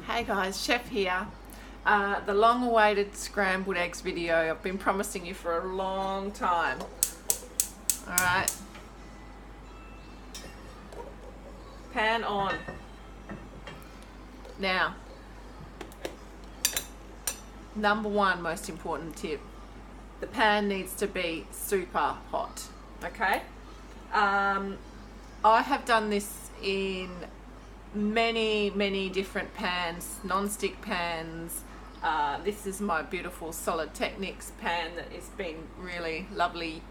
Hey guys, Chef here. The long-awaited scrambled eggs video. I've been promising you for a long time. Alright. Pan on. Now, number one most important tip. The pan needs to be super hot. Okay? I have done this in many different pans, non-stick pans. This is my beautiful Solid Techniques pan that has been really lovely,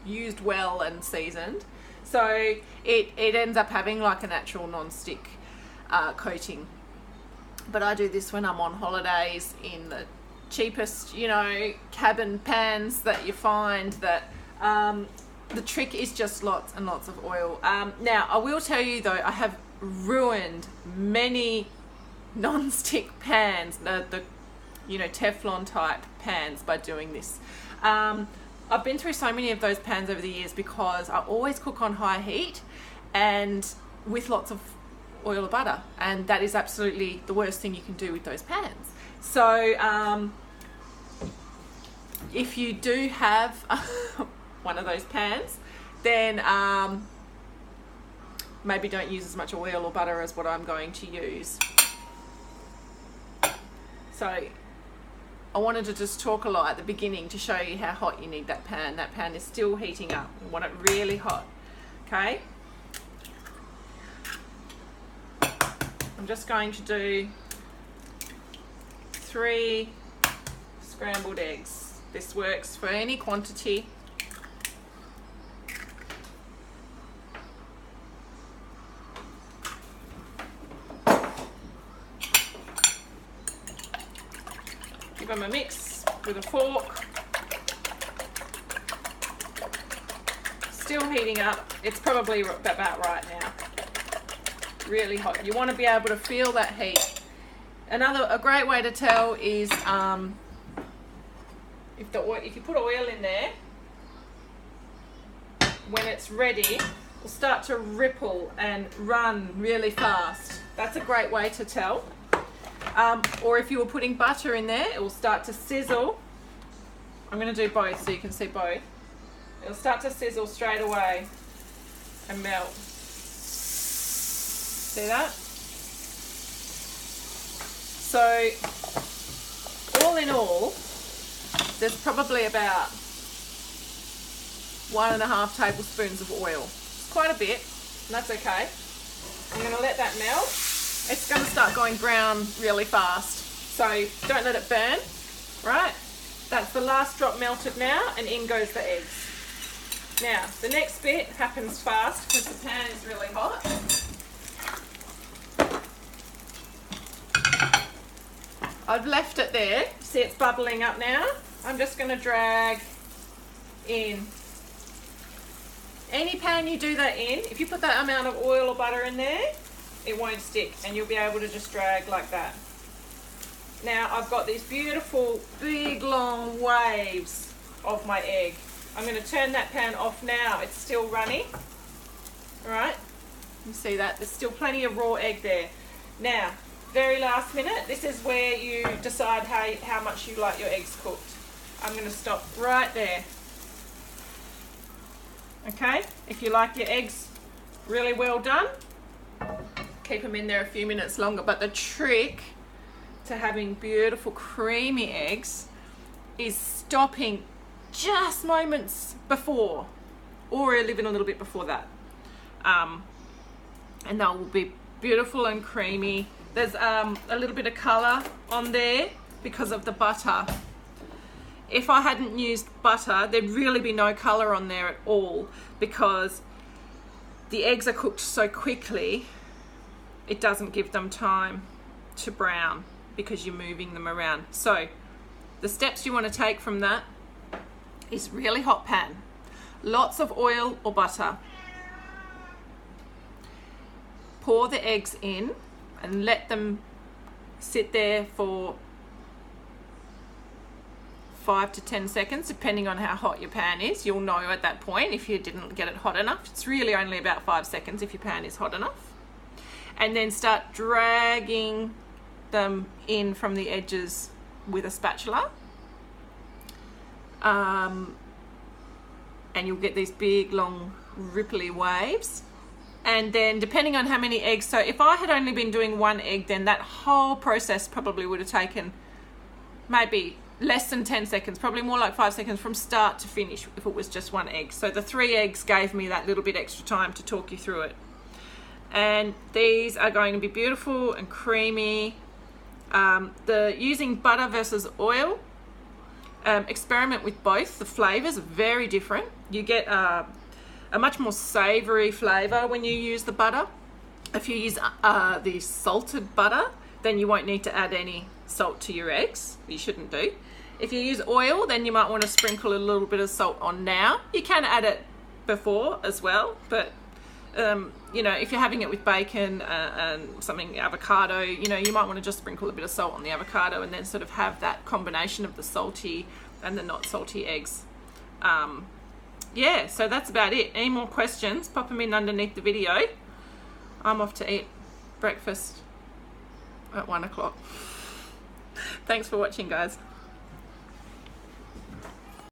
used well and seasoned. So it ends up having like a natural non-stick coating. But I do this when I'm on holidays in the cheapest, cabin pans that you find. That the trick is just lots and lots of oil. Now I will tell you though, I have ruined many non-stick pans, the Teflon type pans, by doing this. I've been through so many of those pans over the years because I always cook on high heat and with lots of oil or butter, and that is absolutely the worst thing you can do with those pans. So if you do have one of those pans, then maybe don't use as much oil or butter as what I'm going to use. So I wanted to just talk a lot at the beginning to show you how hot you need that pan. That pan is still heating up. You want it really hot. Okay? I'm just going to do 3 scrambled eggs. This works for any quantity. Give them a mix with a fork. Still heating up. It's probably about right now. Really hot. You want to be able to feel that heat. A great way to tell is if you put oil in there, when it's ready, it'll start to ripple and run really fast. That's a great way to tell. Or if you were putting butter in there, it will start to sizzle. I'm going to do both so you can see both. It'll start to sizzle straight away and melt. See that? So all in all, there's probably about 1.5 tablespoons of oil. It's quite a bit, and that's okay. I'm going to let that melt. It's going to start going brown really fast, so don't let it burn, right? That's the last drop melted now, and in goes the eggs. Now, the next bit happens fast because the pan is really hot. I've left it there. See, it's bubbling up now. I'm just going to drag in. Any pan you do that in, if you put that amount of oil or butter in there, it won't stick, and you'll be able to just drag like that. Now I've got these beautiful big long waves of my egg. I'm going to turn that pan off now. It's still running. Alright, you see that? There's still plenty of raw egg there. Now, very last minute, this is where you decide how much you like your eggs cooked. I'm going to stop right there. Okay, if you like your eggs really well done, keep them in there a few minutes longer. But the trick to having beautiful creamy eggs is stopping just moments before, or even a little bit before that, and that will be beautiful and creamy. There's a little bit of colour on there because of the butter. If I hadn't used butter, there'd really be no colour on there at all, because the eggs are cooked so quickly, it doesn't give them time to brown because you're moving them around. So the steps you want to take from that is really hot pan, lots of oil or butter. Pour the eggs in and let them sit there for 5 to 10 seconds, depending on how hot your pan is. You'll know at that point if you didn't get it hot enough. It's really only about 5 seconds if your pan is hot enough. And then start dragging them in from the edges with a spatula. And you'll get these big, long, ripply waves. And then depending on how many eggs, so if I had only been doing one egg, then that whole process probably would have taken maybe less than 10 seconds, probably more like 5 seconds from start to finish if it was just one egg. So the 3 eggs gave me that little bit extra time to talk you through it. And these are going to be beautiful and creamy. Using butter versus oil, experiment with both. The flavors are very different. You get a much more savory flavor when you use the butter. If you use the salted butter, then you won't need to add any salt to your eggs. You shouldn't do. If you use oil, then you might want to sprinkle a little bit of salt on now. You can add it before as well, but you know, if you're having it with bacon and something, avocado, you know, you might want to just sprinkle a bit of salt on the avocado and then sort of have that combination of the salty and the not salty eggs. Yeah, so that's about it. Any more questions, pop them in underneath the video. I'm off to eat breakfast at 1 o'clock. Thanks for watching, guys.